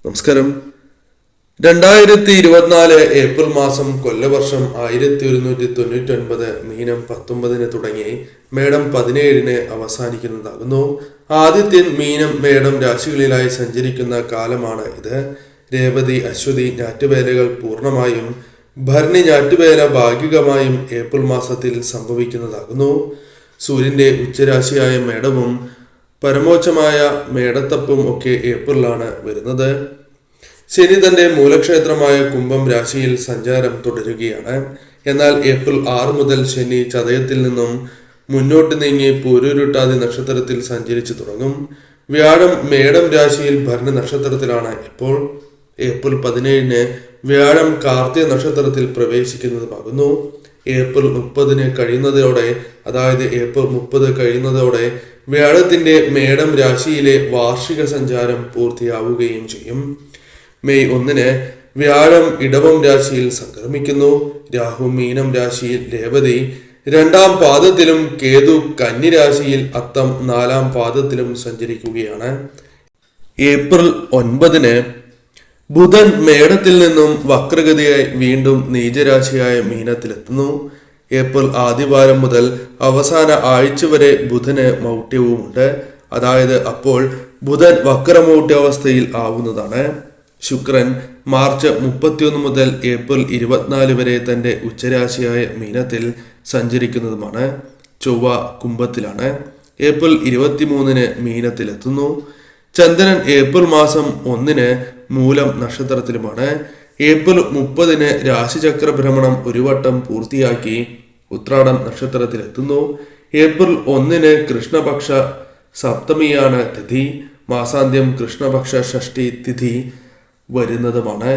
നമസ്കാരം. 2024 ഏപ്രിൽ മാസം കൊല്ലവർഷം 1199 മീനം 19 തുടങ്ങി മേടം 17 അവസാനിക്കുന്നതാകുന്നു. ആദിത്യൻ മീനം മേടം രാശികളിലായി സഞ്ചരിക്കുന്ന കാലമാണ് ഇത്. രേവതി അശ്വതി ഞാറ്റുവേലകൾ പൂർണ്ണമായും ഭരണി ഞാറ്റുവേല ഭാഗികമായും ഏപ്രിൽ മാസത്തിൽ സംഭവിക്കുന്നതാകുന്നു. സൂര്യന്റെ ഉച്ചരാശിയായ മേടവും പരമോച്ചമായ മേടത്തപ്പും ഒക്കെ ഏപ്രിലാണ് വരുന്നത്. ശനി തന്റെ മൂലക്ഷേത്രമായ കുംഭം രാശിയിൽ സഞ്ചാരം തുടരുകയാണ്. എന്നാൽ ഏപ്രിൽ 6 മുതൽ ശനി ചതയത്തിൽ നിന്നും മുന്നോട്ട് നീങ്ങി പൂരുരുട്ടാതി നക്ഷത്രത്തിൽ സഞ്ചരിച്ചു തുടങ്ങും. വ്യാഴം മേടം രാശിയിൽ ഭരണി നക്ഷത്രത്തിലാണ് ഇപ്പോൾ. ഏപ്രിൽ 17 വ്യാഴം കാർത്തിക നക്ഷത്രത്തിൽ പ്രവേശിക്കുന്നതുമാകുന്നു. ഏപ്രിൽ 30 കഴിയുന്നതോടെ, അതായത് ഏപ്രിൽ 30 കഴിയുന്നതോടെ വ്യാഴത്തിന്റെ മേടം രാശിയിലെ വാർഷിക സഞ്ചാരം പൂർത്തിയാവുകയും ചെയ്യും. മെയ് 1 വ്യാഴം ഇടവം രാശിയിൽ സംക്രമിക്കുന്നു. രാഹു മീനം രാശിയിൽ രേവതി 2-ാം പാദത്തിലും കേതു കന്നി രാശിയിൽ അത്തം 4-ാം പാദത്തിലും സഞ്ചരിക്കുകയാണ്. ഏപ്രിൽ 9 ബുധൻ മേടത്തിൽ നിന്നും വക്രഗതിയായി വീണ്ടും നീചരാശിയായ മീനത്തിലെത്തുന്നു. ഏപ്രിൽ ആദ്യവാരം മുതൽ അവസാന ആഴ്ച വരെ ബുധന് മൗഢ്യവുമുണ്ട്. അതായത് അപ്പോൾ ബുധൻ വക്രമൗഢ്യാവസ്ഥയിൽ ആവുന്നതാണ്. ശുക്രൻ മാർച്ച് 31 മുതൽ ഏപ്രിൽ 24 വരെ തന്റെ ഉച്ചരാശിയായ മീനത്തിൽ സഞ്ചരിക്കുന്നതുമാണ്. ചൊവ്വ കുംഭത്തിലാണ്. ഏപ്രിൽ 23 മീനത്തിലെത്തുന്നു. ചന്ദ്രൻ ഏപ്രിൽ മാസം 1 മൂലം നക്ഷത്രത്തിലുമാണ്. ഏപ്രിൽ 30 രാശിചക്ര ഭ്രമണം ഒരു വട്ടം പൂർത്തിയാക്കി ഉത്രാടം നക്ഷത്രത്തിലെത്തുന്നു. ഏപ്രിൽ 1 കൃഷ്ണപക്ഷ സപ്തമിയാണ് തിഥി. മാസാന്ത്യം കൃഷ്ണപക്ഷ ഷഷ്ടി തിഥി വരുന്നതുമാണ്.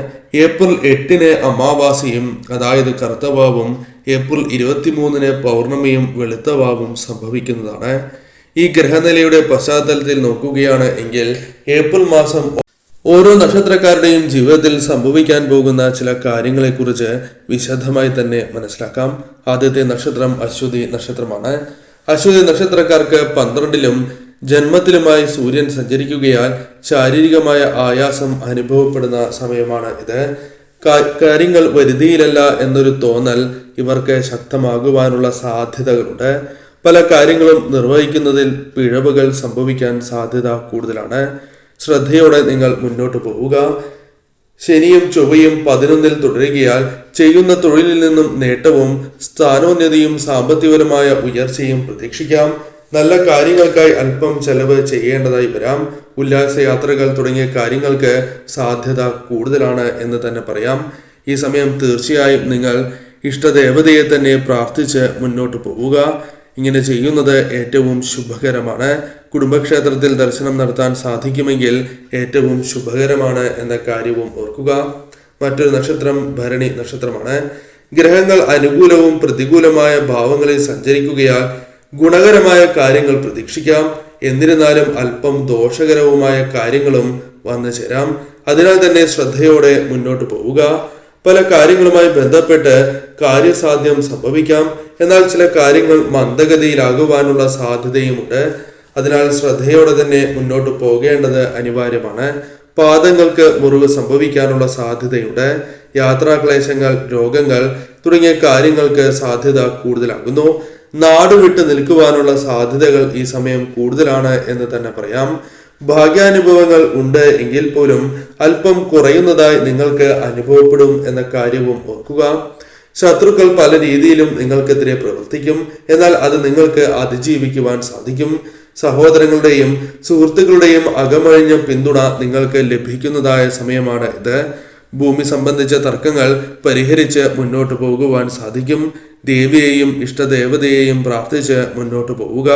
ഏപ്രിൽ 8 അമാവാസിയും, അതായത് കറുത്തവാവും, ഏപ്രിൽ 23 പൗർണമിയും വെളുത്തവാവും സംഭവിക്കുന്നതാണ്. ഈ ഗ്രഹനിലയുടെ പശ്ചാത്തലത്തിൽ നോക്കുകയാണ് എങ്കിൽ ഏപ്രിൽ മാസം ഓരോ നക്ഷത്രക്കാരുടെയും ജീവിതത്തിൽ സംഭവിക്കാൻ പോകുന്ന ചില കാര്യങ്ങളെക്കുറിച്ച് വിശദമായി തന്നെ മനസ്സിലാക്കാം. ആദ്യത്തെ നക്ഷത്രം അശ്വതി നക്ഷത്രമാണ്. അശ്വതി നക്ഷത്രക്കാർക്ക് 12-ലും ജന്മത്തിലുമായി സൂര്യൻ സഞ്ചരിക്കുകയാൽ ശാരീരികമായ ആയാസം അനുഭവപ്പെടുന്ന സമയമാണ് ഇത്. കാര്യങ്ങൾ വരുതിയിലല്ല എന്നൊരു തോന്നൽ ഇവർക്ക് ശക്തമാകുവാനുള്ള സാധ്യതകളുണ്ട്. പല കാര്യങ്ങളും നിർവഹിക്കുന്നതിൽ പിഴവുകൾ സംഭവിക്കാൻ സാധ്യത കൂടുതലാണ്. ശ്രദ്ധയോടെ നിങ്ങൾ മുന്നോട്ട് പോവുക. ശനിയും ചൊവ്വയും 11-ൽ തുടരുകയാൽ ചെയ്യുന്ന തൊഴിലിൽ നിന്നും നേട്ടവും സ്ഥാനോന്നതിയും സാമ്പത്തികപരമായ ഉയർച്ചയും പ്രതീക്ഷിക്കാം. നല്ല കാര്യങ്ങൾക്കായി അല്പം ചെലവ് ചെയ്യേണ്ടതായി വരാം. ഉല്ലാസയാത്രകൾ തുടങ്ങിയ കാര്യങ്ങൾക്ക് സാധ്യത കൂടുതലാണ് എന്ന് തന്നെ പറയാം. ഈ സമയം തീർച്ചയായും നിങ്ങൾ ഇഷ്ടദേവതയെ തന്നെ പ്രാർത്ഥിച്ച് മുന്നോട്ട് പോവുക. ഇങ്ങനെ ചെയ്യുന്നത് ഏറ്റവും ശുഭകരമാണ്. കുടുംബക്ഷേത്രത്തിൽ ദർശനം നടത്താൻ സാധിക്കുമെങ്കിൽ ഏറ്റവും ശുഭകരമാണ് എന്ന കാര്യവും ഓർക്കുക. മറ്റൊരു നക്ഷത്രം ഭരണി നക്ഷത്രമാണ്. ഗ്രഹങ്ങൾ അനുകൂലവും പ്രതികൂലമായ ഭാവങ്ങളിൽ സഞ്ചരിക്കുകയാൽ ഗുണകരമായ കാര്യങ്ങൾ പ്രതീക്ഷിക്കാം. എന്നിരുന്നാലും അല്പം ദോഷകരവുമായ കാര്യങ്ങളും വന്നു ചേരാം. അതിനാൽ തന്നെ ശ്രദ്ധയോടെ മുന്നോട്ട് പോവുക. പല കാര്യങ്ങളുമായി ബന്ധപ്പെട്ട് കാര്യസാധ്യം സംഭവിക്കാം. എന്നാൽ ചില കാര്യങ്ങൾ മന്ദഗതിയിലാകുവാനുള്ള സാധ്യതയുമുണ്ട്. അതിനാൽ ശ്രദ്ധയോടെ തന്നെ മുന്നോട്ട് പോകേണ്ടത് അനിവാര്യമാണ്. പാദങ്ങൾക്ക് മുറിവ് സംഭവിക്കാനുള്ള സാധ്യതയുണ്ട്. യാത്രാക്ലേശങ്ങൾ, രോഗങ്ങൾ തുടങ്ങിയ കാര്യങ്ങൾക്ക് സാധ്യത കൂടുതലാകുന്നു. നാടുവിട്ട് നിൽക്കുവാനുള്ള സാധ്യതകൾ ഈ സമയം കൂടുതലാണ് എന്ന് തന്നെ പറയാം. ഭാഗ്യാനുഭവങ്ങൾ ഉണ്ട് എങ്കിൽ പോലും അല്പം കുറയുന്നതായി നിങ്ങൾക്ക് അനുഭവപ്പെടും എന്ന കാര്യവും ഓർക്കുക. ശത്രുക്കൾ പല രീതിയിലും നിങ്ങൾക്കെതിരെ പ്രവർത്തിക്കും. എന്നാൽ അത് നിങ്ങൾക്ക് അതിജീവിക്കുവാൻ സാധിക്കും. സഹോദരങ്ങളുടെയും സുഹൃത്തുക്കളുടെയും അകമഴിഞ്ഞ പിന്തുണ നിങ്ങൾക്ക് ലഭിക്കുന്നതായ സമയമാണ് ഇത്. ഭൂമി സംബന്ധിച്ച തർക്കങ്ങൾ പരിഹരിച്ച് മുന്നോട്ട് പോകുവാൻ സാധിക്കും. ദേവിയെയും ഇഷ്ടദേവതയെയും പ്രാർത്ഥിച്ച് മുന്നോട്ട് പോവുക.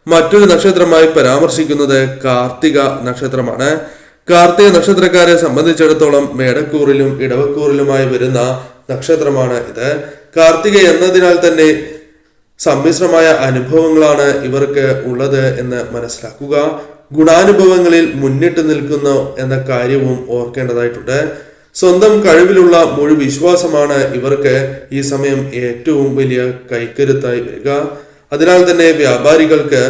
മറ്റൊരു നക്ഷത്രമായി പരാമർശിക്കുന്നത് കാർത്തിക നക്ഷത്രമാണ്. കാർത്തിക നക്ഷത്രക്കാരെ സംബന്ധിച്ചിടത്തോളം മേടക്കൂറിലും ഇടവക്കൂറിലുമായി വരുന്ന നക്ഷത്രമാണ് ഇത്. കാർത്തിക എന്നതിനാൽ തന്നെ സമ്മിശ്രമായ അനുഭവങ്ങളാണ് ഇവർക്ക് ഉള്ളത് എന്ന് മനസ്സിലാക്കുക. ഗുണാനുഭവങ്ങളിൽ മുന്നിട്ട് നിൽക്കുന്നു എന്ന കാര്യവും ഓർക്കേണ്ടതായിട്ടുണ്ട്. സ്വന്തം കഴിവിലുള്ള മുഴു വിശ്വാസമാണ് ഇവർക്ക് ഈ സമയം ഏറ്റവും വലിയ കൈക്കരുത്തായി വരിക. അതിനാൽ തന്നെ വ്യാപാരികൾക്ക്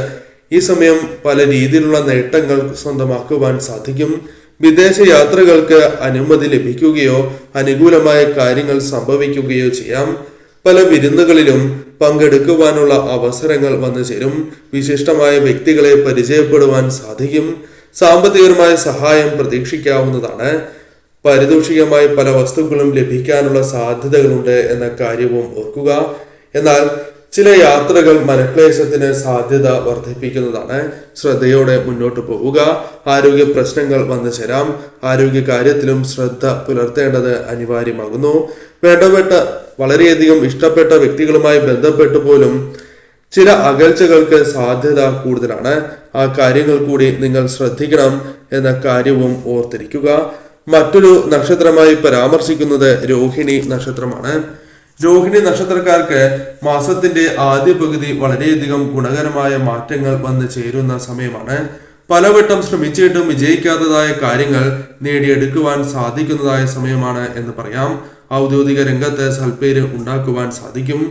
ഈ സമയം പല രീതിയിലുള്ള നേട്ടങ്ങൾ സ്വന്തമാക്കുവാൻ സാധിക്കും. വിദേശ യാത്രകൾക്ക് അനുമതി ലഭിക്കുകയോ അനുകൂലമായ കാര്യങ്ങൾ സംഭവിക്കുകയോ ചെയ്യാം. പല വിരുന്നുകളിലും പങ്കെടുക്കുവാനുള്ള അവസരങ്ങൾ വന്നു ചേരും. വിശിഷ്ടമായ വ്യക്തികളെ പരിചയപ്പെടുവാൻ സാധിക്കും. സാമ്പത്തികപരമായ സഹായം പ്രതീക്ഷിക്കാവുന്നതാണ്. പാരിതോഷികമായ പല വസ്തുക്കളും ലഭിക്കാനുള്ള സാധ്യതകളുണ്ട് എന്ന കാര്യവും ഓർക്കുക. എന്നാൽ ചില യാത്രകൾ മനക്ലേശത്തിന് സാധ്യത വർദ്ധിപ്പിക്കുന്നതാണ്. ശ്രദ്ധയോടെ മുന്നോട്ട് പോവുക. ആരോഗ്യ പ്രശ്നങ്ങൾ വന്നു ചേരാം. ആരോഗ്യ കാര്യത്തിലും ശ്രദ്ധ പുലർത്തേണ്ടത് അനിവാര്യമാകുന്നു. വേണ്ടപ്പെട്ട വളരെയധികം ഇഷ്ടപ്പെട്ട വ്യക്തികളുമായി ബന്ധപ്പെട്ട് പോലും ചില അകൽച്ചകൾക്ക് സാധ്യത കൂടുതലാണ്. ആ കാര്യങ്ങൾ കൂടി നിങ്ങൾ ശ്രദ്ധിക്കണം എന്ന കാര്യവും ഓർത്തിരിക്കുക. മറ്റൊരു നക്ഷത്രമായി പരാമർശിക്കുന്നത് രോഹിണി നക്ഷത്രമാണ്. രോഹിണി നക്ഷത്രക്കാർക്ക് മാസത്തിന്റെ ആദ്യ പകുതി വളരെയധികം ഗുണകരമായ മാറ്റങ്ങൾ വന്നു ചേരുന്ന സമയമാണ്. പലവട്ടം ശ്രമിച്ചിട്ടും വിജയിക്കാത്തതായ കാര്യങ്ങൾ നേടിയെടുക്കുവാൻ സാധിക്കുന്നതായ സമയമാണ് എന്ന് പറയാം. ഔദ്യോഗിക രംഗത്ത് സൽപ്പേര് ഉണ്ടാക്കുവാൻ സാധിക്കും.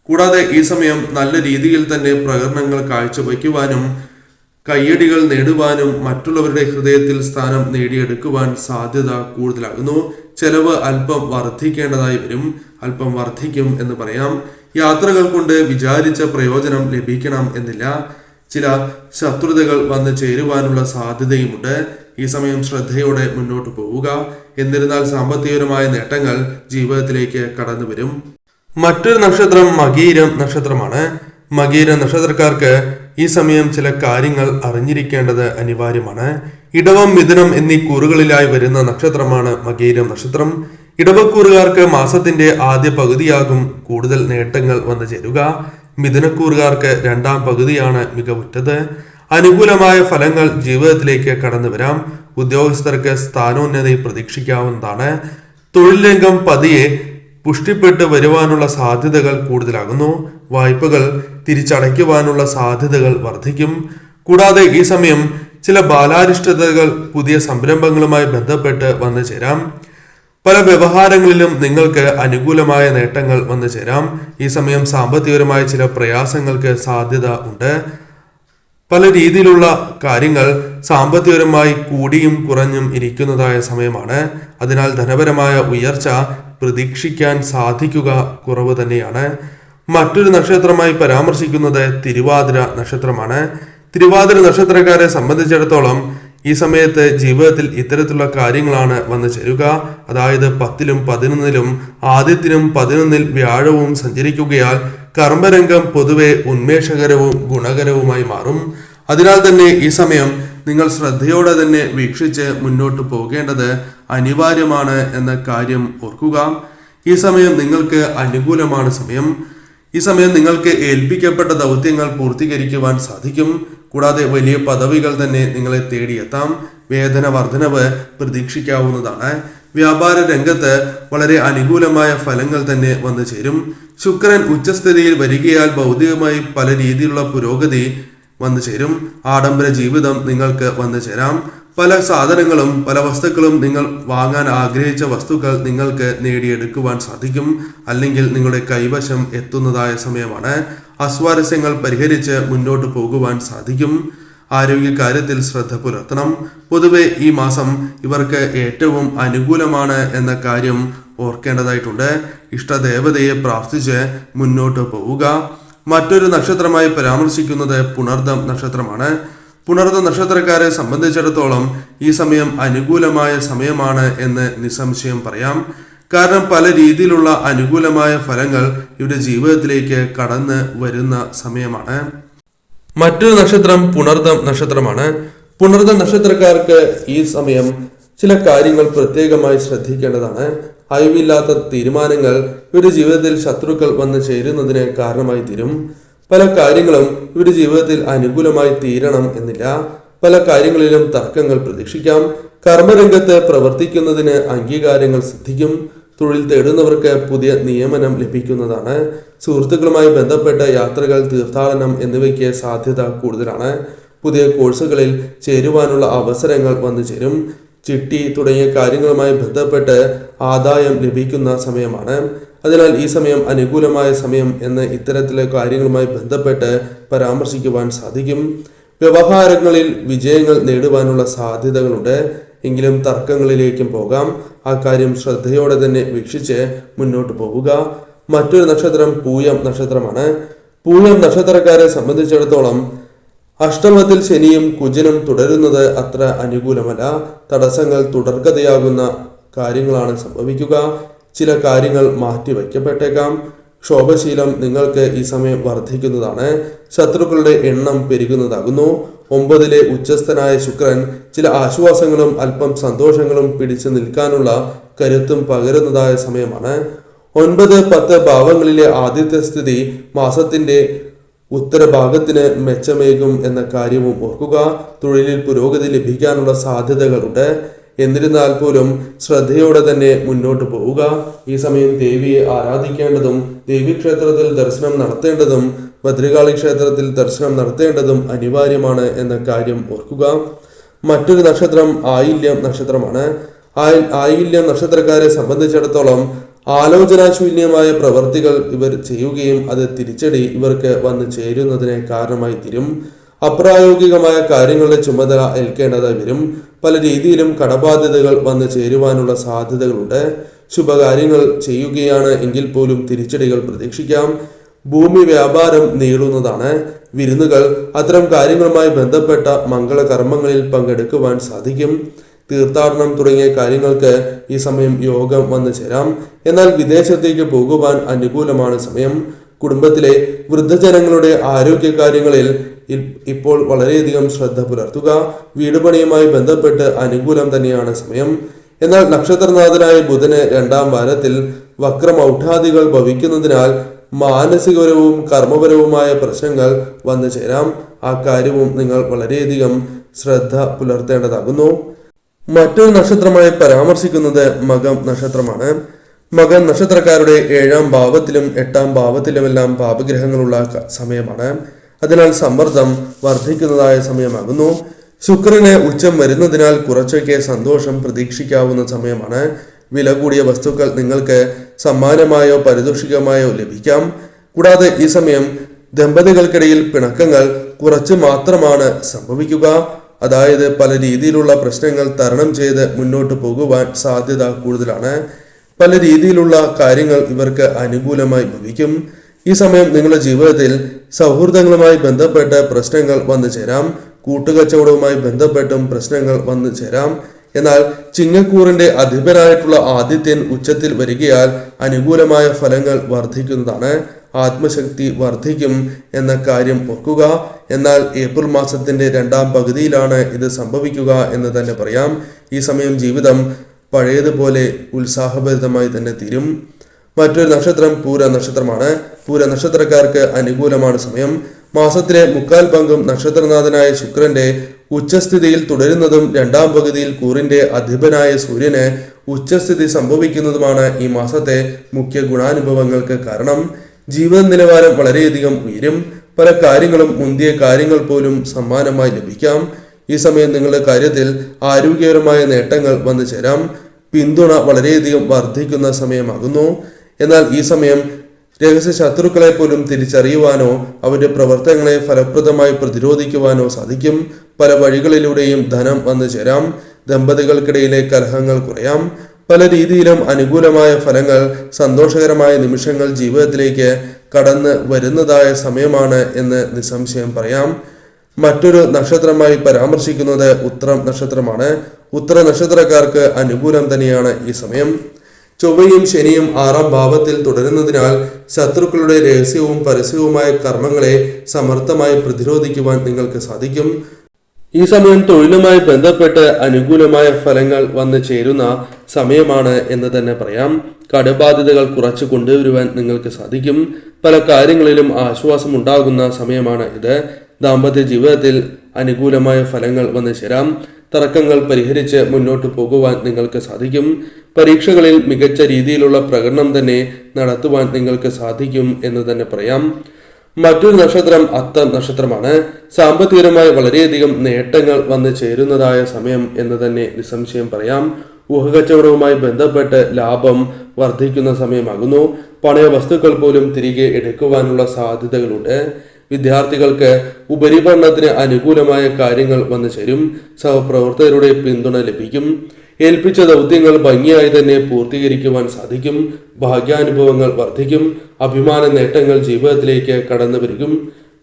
കൂടാതെ ഈ സമയം നല്ല രീതിയിൽ തന്നെ പ്രകടനങ്ങൾ കാഴ്ചവെക്കുവാനും കയ്യടികൾ നേടുവാനും മറ്റുള്ളവരുടെ ഹൃദയത്തിൽ സ്ഥാനം നേടിയെടുക്കുവാൻ സാധ്യത കൂടുതലാകുന്നു. ചെലവ് അല്പം വർദ്ധിക്കേണ്ടതായി വരും. അല്പം വർദ്ധിക്കും എന്ന് പറയാം. യാത്രകൾ കൊണ്ട് വിചാരിച്ച പ്രയോജനം ലഭിക്കണം എന്നില്ല. ചില ശത്രുതകൾ വന്നു ചേരുവാനുള്ള സാധ്യതയുമുണ്ട്. ഈ സമയം ശ്രദ്ധയോടെ മുന്നോട്ട് പോവുക. എന്നിരുന്നാൽ സാമ്പത്തികപരമായ നേട്ടങ്ങൾ ജീവിതത്തിലേക്ക് കടന്നു വരും. മറ്റൊരു നക്ഷത്രം മകീരം നക്ഷത്രമാണ്. മകീര നക്ഷത്രക്കാർക്ക് ഈ സമയം ചില കാര്യങ്ങൾ അറിഞ്ഞിരിക്കേണ്ടത് അനിവാര്യമാണ്. ഇടവം, മിഥുനം എന്നീ കൂറുകളിലായി വരുന്ന നക്ഷത്രമാണ് മകീരം നക്ഷത്രം. ഇടവക്കൂറുകാർക്ക് മാസത്തിന്റെ ആദ്യ പകുതിയാകും കൂടുതൽ നേട്ടങ്ങൾ വന്നു ചേരുക. മിഥുനക്കൂറുകാർക്ക് രണ്ടാം പകുതിയാണ് മികവുറ്റത്. അനുകൂലമായ ഫലങ്ങൾ ജീവിതത്തിലേക്ക് കടന്നു വരാം. ഉദ്യോഗസ്ഥർക്ക് സ്ഥാനോന്നതി പ്രതീക്ഷിക്കാവുന്നതാണ്. തൊഴിൽ രംഗം പതിയെ പുഷ്ടിപ്പെട്ട് വരുവാനുള്ള സാധ്യതകൾ കൂടുതലാകുന്നു. വായ്പകൾ തിരിച്ചടയ്ക്കുവാനുള്ള സാധ്യതകൾ വർദ്ധിക്കും. കൂടാതെ ഈ സമയം ചില ബാലാരിഷ്ടതകൾ പുതിയ സംരംഭങ്ങളുമായി ബന്ധപ്പെട്ട് വന്നു ചേരാം. പല വ്യവഹാരങ്ങളിലും നിങ്ങൾക്ക് അനുകൂലമായ നേട്ടങ്ങൾ വന്നു ചേരാം. ഈ സമയം സാമ്പത്തികപരമായ ചില പ്രയാസങ്ങൾക്ക് സാധ്യത ഉണ്ട്. പല രീതിയിലുള്ള കാര്യങ്ങൾ സാമ്പത്തികപരമായി കൂടിയും കുറഞ്ഞും ഇരിക്കുന്നതായ സമയമാണ്. അതിനാൽ ധനപരമായ ഉയർച്ച പ്രതീക്ഷിക്കാൻ സാധിക്കുക കുറവ് തന്നെയാണ്. മറ്റൊരു നക്ഷത്രമായി പരാമർശിക്കുന്നത് തിരുവാതിര നക്ഷത്രമാണ്. തിരുവാതിര നക്ഷത്രക്കാരെ സംബന്ധിച്ചിടത്തോളം ഈ സമയത്ത് ജീവിതത്തിൽ ഇത്തരത്തിലുള്ള കാര്യങ്ങളാണ് വന്നു ചേരുക. അതായത് 10-ലും 11-ലും ആദ്യത്തിനും 11-ൽ വ്യാഴവും സഞ്ചരിക്കുകയാൽ കർമ്മരംഗം പൊതുവെ ഉന്മേഷകരവും ഗുണകരവുമായി മാറും. അതിനാൽ തന്നെ ഈ സമയം നിങ്ങൾ ശ്രദ്ധയോടെ തന്നെ വീക്ഷിച്ച് മുന്നോട്ട് പോകേണ്ടത് അനിവാര്യമാണ് എന്ന കാര്യം ഓർക്കുക. ഈ സമയം നിങ്ങൾക്ക് അനുകൂലമാണ് സമയം. ഈ സമയം നിങ്ങൾക്ക് ഏൽപ്പിക്കപ്പെട്ട ദൗത്യങ്ങൾ പൂർത്തീകരിക്കുവാൻ സാധിക്കും. കൂടാതെ വലിയ പദവികൾ തന്നെ നിങ്ങളെ തേടിയെത്താം. വേതന വർധനവ് പ്രതീക്ഷിക്കാവുന്നതാണ്. വ്യാപാര രംഗത്ത് വളരെ അനുകൂലമായ ഫലങ്ങൾ തന്നെ വന്നു ചേരും. ശുക്രൻ ഉച്ചസ്ഥിതിയിൽ വരികയാൽ ഭൗതികമായി പല രീതിയിലുള്ള പുരോഗതി വന്നു ചേരും. ആഡംബര ജീവിതം നിങ്ങൾക്ക് വന്നു ചേരാം. പല സാധനങ്ങളും പല വസ്തുക്കളും നിങ്ങൾ വാങ്ങാൻ ആഗ്രഹിച്ച വസ്തുക്കൾ നിങ്ങൾക്ക് നേടിയെടുക്കുവാൻ സാധിക്കും. അല്ലെങ്കിൽ നിങ്ങളുടെ കൈവശം എത്തുന്നതായ സമയമാണ്. അസ്വാരസ്യങ്ങൾ പരിഹരിച്ച് മുന്നോട്ട് പോകുവാൻ സാധിക്കും. ആരോഗ്യകാര്യത്തിൽ ശ്രദ്ധ പുലർത്തണം. പൊതുവെ ഈ മാസം ഇവർക്ക് ഏറ്റവും അനുകൂലമാണ് എന്ന കാര്യം ഓർക്കേണ്ടതായിട്ടുണ്ട്. ഇഷ്ടദേവതയെ പ്രാർത്ഥിച്ച് മുന്നോട്ട് പോവുക. മറ്റൊരു നക്ഷത്രമായി പരാമർശിക്കുന്നത് പുണർദം നക്ഷത്രമാണ്. പുണർദ നക്ഷത്രക്കാരെ സംബന്ധിച്ചിടത്തോളം ഈ സമയം അനുകൂലമായ സമയമാണ് എന്ന് നിസ്സംശയം പറയാം. കാരണം പല രീതിയിലുള്ള അനുകൂലമായ ഫലങ്ങൾ ഇവരുടെ ജീവിതത്തിലേക്ക് കടന്ന് വരുന്ന സമയമാണ്. മറ്റൊരു നക്ഷത്രം പുണർദം നക്ഷത്രമാണ്. പുണർദ നക്ഷത്രക്കാർക്ക് ഈ സമയം ചില കാര്യങ്ങൾ പ്രത്യേകമായി ശ്രദ്ധിക്കേണ്ടതാണ്. അയവില്ലാത്ത തീരുമാനങ്ങൾ ഇവരുടെ ജീവിതത്തിൽ ശത്രുക്കൾ വന്ന് ചേരുന്നതിന് കാരണമായി തീരും. പല കാര്യങ്ങളും ഇവരുടെ ജീവിതത്തിൽ അനുകൂലമായി തീരണം എന്നില്ല. പല കാര്യങ്ങളിലും തർക്കങ്ങൾ പ്രതീക്ഷിക്കാം. കർമ്മരംഗത്ത് പ്രവർത്തിക്കുന്നതിന് അംഗീകാരങ്ങൾ സിദ്ധിക്കും. തൊഴിൽ തേടുന്നവർക്ക് പുതിയ നിയമനം ലഭിക്കുന്നതാണ്. സുഹൃത്തുക്കളുമായി ബന്ധപ്പെട്ട യാത്രകൾ, തീർത്ഥാടനം എന്നിവയ്ക്ക് സാധ്യത കൂടുതലാണ്. പുതിയ കോഴ്സുകളിൽ ചേരുവാനുള്ള അവസരങ്ങൾ വന്നു ചേരും. ചിട്ടി തുടങ്ങിയ കാര്യങ്ങളുമായി ബന്ധപ്പെട്ട് ആദായം ലഭിക്കുന്ന സമയമാണ്. അതിനാൽ ഈ സമയം അനുകൂലമായ സമയം എന്ന് ഇത്തരത്തിലെ കാര്യങ്ങളുമായി ബന്ധപ്പെട്ട് പരാമർശിക്കുവാൻ സാധിക്കും. വ്യവഹാരങ്ങളിൽ വിജയങ്ങൾ നേടുവാനുള്ള സാധ്യതകളുണ്ട്. എങ്കിലും തർക്കങ്ങളിലേക്കും പോകാം. ആ കാര്യം ശ്രദ്ധയോടെ തന്നെ വീക്ഷിച്ച് മുന്നോട്ട് പോവുക. മറ്റൊരു നക്ഷത്രം പൂയം നക്ഷത്രമാണ്. പൂയം നക്ഷത്രക്കാരെ സംബന്ധിച്ചിടത്തോളം അഷ്ടമത്തിൽ ശനിയും കുജനും തുടരുന്നത് അത്ര അനുകൂലമല്ല. തടസ്സങ്ങൾ തുടർക്കഥയാകുന്ന കാര്യങ്ങളാണ് സംഭവിക്കുക. ചില കാര്യങ്ങൾ മാറ്റിവെക്കപ്പെട്ടേക്കാം. ക്ഷോഭശീലം നിങ്ങൾക്ക് ഈ സമയം വർദ്ധിക്കുന്നതാണ്. ശത്രുക്കളുടെ എണ്ണം പെരുകുന്നതാകുന്നു. 9 ഉച്ചസ്ഥനായ ശുക്രൻ ചില ആശ്വാസങ്ങളും അല്പം സന്തോഷങ്ങളും പിടിച്ചു നിൽക്കാനുള്ള കരുത്തും പകരുന്നതായ സമയമാണ്. 9, 10 ഭാവങ്ങളിലെ ആദ്യത്തെ സ്ഥിതി മാസത്തിന്റെ ഉത്തരഭാഗത്തിന് മെച്ചമേകും എന്ന കാര്യവും ഓർക്കുക. തൊഴിലിൽ പുരോഗതി ലഭിക്കാനുള്ള സാധ്യതകളുണ്ട്. എന്നിരുന്നാൽ പോലും ശ്രദ്ധയോടെ തന്നെ മുന്നോട്ട് പോവുക. ഈ സമയം ദേവിയെ ആരാധിക്കേണ്ടതും ദേവീക്ഷേത്രത്തിൽ ദർശനം നടത്തേണ്ടതും ഭദ്രകാളി ക്ഷേത്രത്തിൽ ദർശനം നടത്തേണ്ടതും അനിവാര്യമാണ് എന്ന കാര്യം ഓർക്കുക. മറ്റൊരു നക്ഷത്രം ആയില്യം നക്ഷത്രമാണ്. ആയില്യം നക്ഷത്രക്കാരെ സംബന്ധിച്ചിടത്തോളം ആലോചനാശൂന്യമായ പ്രവർത്തികൾ ഇവർ ചെയ്യുകയും അത് തിരിച്ചടി ഇവർക്ക് വന്നു ചേരുന്നതിന് കാരണമായി തീരും. അപ്രായോഗികമായ കാര്യങ്ങളുടെ ചുമതല ഏൽക്കേണ്ടതായി വരും. പല രീതിയിലും കടബാധ്യതകൾ വന്നു ചേരുവാനുള്ള സാധ്യതകളുണ്ട്. ശുഭകാര്യങ്ങൾ ചെയ്യുകയാണ് എങ്കിൽ പോലും തിരിച്ചടികൾ പ്രതീക്ഷിക്കാം. ഭൂമി വ്യാപാരം നീളുന്നതാണ്. വിരുന്നുകൾ, അത്തരം കാര്യങ്ങളുമായി ബന്ധപ്പെട്ട മംഗളകർമ്മങ്ങളിൽ പങ്കെടുക്കുവാൻ സാധിക്കും. തീർത്ഥാടനം തുടങ്ങിയ കാര്യങ്ങൾക്ക് ഈ സമയം യോഗം വന്നു ചേരാം. എന്നാൽ വിദേശത്തേക്ക് പോകുവാൻ അനുകൂലമാണ് സമയം. കുടുംബത്തിലെ വൃദ്ധജനങ്ങളുടെ ആരോഗ്യ കാര്യങ്ങളിൽ ഇപ്പോൾ വളരെയധികം ശ്രദ്ധ പുലർത്തുക. വീട് പണിയുമായി ബന്ധപ്പെട്ട് അനുകൂലം തന്നെയാണ് സമയം. എന്നാൽ നക്ഷത്രനാഥനായ ബുധന് 2ാം വാരത്തിൽ വക്രമൗഢാദികൾ ഭവിക്കുന്നതിനാൽ മാനസികപരവും കർമ്മപരവുമായ പ്രശ്നങ്ങൾ വന്നു ചേരാം. ആ കാര്യവും നിങ്ങൾ വളരെയധികം ശ്രദ്ധ പുലർത്തേണ്ടതാകുന്നു. മറ്റൊരു നക്ഷത്രമായി പരാമർശിക്കുന്നത് മകം നക്ഷത്രമാണ്. മകം നക്ഷത്രക്കാരുടെ 7ാം ഭാവത്തിലും 8ാം ഭാവത്തിലുമെല്ലാം പാപഗ്രഹങ്ങളുള്ള സമയമാണ്. അതിനാൽ സമ്മർദ്ദം വർദ്ധിക്കുന്നതായ സമയമാകുന്നു. ശുക്രന് ഉച്ചം വരുന്നതിനാൽ കുറച്ചൊക്കെ സന്തോഷം പ്രതീക്ഷിക്കാവുന്ന സമയമാണ്. വില കൂടിയ വസ്തുക്കൾ നിങ്ങൾക്ക് സമ്മാനമായോ പാരിതോഷികമായോ ലഭിക്കാം. കൂടാതെ ഈ സമയം ദമ്പതികൾക്കിടയിൽ പിണക്കങ്ങൾ കുറച്ച് മാത്രമാണ് സംഭവിക്കുക. അതായത് പല രീതിയിലുള്ള പ്രശ്നങ്ങൾ തരണം ചെയ്ത് മുന്നോട്ട് പോകുവാൻ സാധ്യത കൂടുതലാണ്. പല രീതിയിലുള്ള കാര്യങ്ങൾ ഇവർക്ക് അനുകൂലമായി ഭവിക്കും. ഈ സമയം നിങ്ങളുടെ ജീവിതത്തിൽ സൗഹൃദങ്ങളുമായി ബന്ധപ്പെട്ട് പ്രശ്നങ്ങൾ വന്നു ചേരാം. കൂട്ടുകച്ചവടവുമായി ബന്ധപ്പെട്ടും പ്രശ്നങ്ങൾ വന്നു ചേരാം. എന്നാൽ ചിങ്ങക്കൂറിന്റെ അധിപനായിട്ടുള്ള ആദിത്യൻ ഉച്ചത്തിൽ വരികയാൽ അനുകൂലമായ ഫലങ്ങൾ വർദ്ധിക്കുന്നതാണ്. ആത്മശക്തി വർദ്ധിക്കും എന്ന കാര്യം ഓർക്കുക. എന്നാൽ ഏപ്രിൽ മാസത്തിന്റെ 2ാം പകുതിയിലാണ് ഇത് സംഭവിക്കുക എന്ന് തന്നെ പറയാം. ഈ സമയം ജീവിതം പഴയതുപോലെ ഉത്സാഹഭരിതമായി തന്നെ തീരും. മറ്റൊരു നക്ഷത്രം പൂര നക്ഷത്രമാണ്. പൂര നക്ഷത്രക്കാർക്ക് അനുകൂലമാണ് സമയം. മാസത്തിലെ 3/4 പങ്കും നക്ഷത്രനാഥനായ ശുക്രന്റെ ഉച്ചസ്ഥിതിയിൽ തുടരുന്നതും 2ാം പകുതിയിൽ കൂറിന്റെ അധിപനായ സൂര്യന് ഉച്ചസ്ഥിതി സംഭവിക്കുന്നതുമാണ് ഈ മാസത്തെ മുഖ്യ ഗുണാനുഭവങ്ങൾക്ക് കാരണം. ജീവിത നിലവാരം വളരെയധികം ഉയരും. പല കാര്യങ്ങളും മുന്തിയ കാര്യങ്ങൾ പോലും സമ്മാനമായി ലഭിക്കാം. ഈ സമയം നിങ്ങളുടെ കാര്യത്തിൽ ആരോഗ്യപരമായ നേട്ടങ്ങൾ വന്നു ചേരാം. പിന്തുണ വളരെയധികം വർദ്ധിക്കുന്ന സമയമാകുന്നു. എന്നാൽ ഈ സമയം രഹസ്യ ശത്രുക്കളെ പോലും തിരിച്ചറിയുവാനോ അവരുടെ പ്രവർത്തനങ്ങളെ ഫലപ്രദമായി പ്രതിരോധിക്കുവാനോ സാധിക്കും. പല വഴികളിലൂടെയും ധനം വന്നു ചേരാം. ദമ്പതികൾക്കിടയിലെ കലഹങ്ങൾ കുറയാം. പല രീതിയിലും അനുകൂലമായ ഫലങ്ങൾ, സന്തോഷകരമായ നിമിഷങ്ങൾ ജീവിതത്തിലേക്ക് കടന്ന് വരുന്നതായ സമയമാണ് എന്ന് നിസ്സംശയം പറയാം. മറ്റൊരു നക്ഷത്രമായി പരാമർശിക്കുന്നത് ഉത്രം നക്ഷത്രമാണ്. ഉത്തര നക്ഷത്രക്കാർക്ക് അനുകൂലം തന്നെയാണ് ഈ സമയം. ചൊവ്വയും ശനിയും 6ാം ഭാവത്തിൽ തുടരുന്നതിനാൽ ശത്രുക്കളുടെ രഹസ്യവും പരസ്യവുമായ കർമ്മങ്ങളെ സമർത്ഥമായി പ്രതിരോധിക്കുവാൻ നിങ്ങൾക്ക് സാധിക്കും. ഈ സമയം തൊഴിലുമായി ബന്ധപ്പെട്ട് അനുകൂലമായ ഫലങ്ങൾ വന്നു ചേരുന്ന സമയമാണ് എന്ന് തന്നെ പറയാം. കടബാധ്യതകൾ കുറച്ച് കൊണ്ടുവരുവാൻ നിങ്ങൾക്ക് സാധിക്കും. പല കാര്യങ്ങളിലും ആശ്വാസം ഉണ്ടാകുന്ന സമയമാണ് ഇത്. ദാമ്പത്യ ജീവിതത്തിൽ അനുകൂലമായ ഫലങ്ങൾ വന്നു ചേരാം. തർക്കങ്ങൾ പരിഹരിച്ച് മുന്നോട്ട് പോകുവാൻ നിങ്ങൾക്ക് സാധിക്കും. പരീക്ഷകളിൽ മികച്ച രീതിയിലുള്ള പ്രകടനം തന്നെ നടത്തുവാൻ നിങ്ങൾക്ക് സാധിക്കും എന്ന് തന്നെ പറയാം. മറ്റൊരു നക്ഷത്രം അത്തം നക്ഷത്രമാണ്. സാമ്പത്തികമായി വളരെയധികം നേട്ടങ്ങൾ വന്നു ചേരുന്നതായ സമയം എന്ന് തന്നെ നിസ്സംശയം പറയാം. ഊഹക്കച്ചവടവുമായി ബന്ധപ്പെട്ട് ലാഭം വർദ്ധിക്കുന്ന സമയമാകുന്നു. പണയ വസ്തുക്കൾ പോലും തിരികെ എടുക്കുവാനുള്ള സാധ്യതകളുണ്ട്. വിദ്യാർത്ഥികൾക്ക് ഉപരിപഠനത്തിന് അനുകൂലമായ കാര്യങ്ങൾ വന്നു ചേരും. സഹപ്രവർത്തകരുടെ പിന്തുണ ലഭിക്കും. ഏൽപ്പിച്ച ദൗത്യങ്ങൾ ഭംഗിയായി തന്നെ പൂർത്തീകരിക്കുവാൻ സാധിക്കും. ഭാഗ്യാനുഭവങ്ങൾ വർദ്ധിക്കും. അഭിമാന നേട്ടങ്ങൾ ജീവിതത്തിലേക്ക് കടന്നു വരും.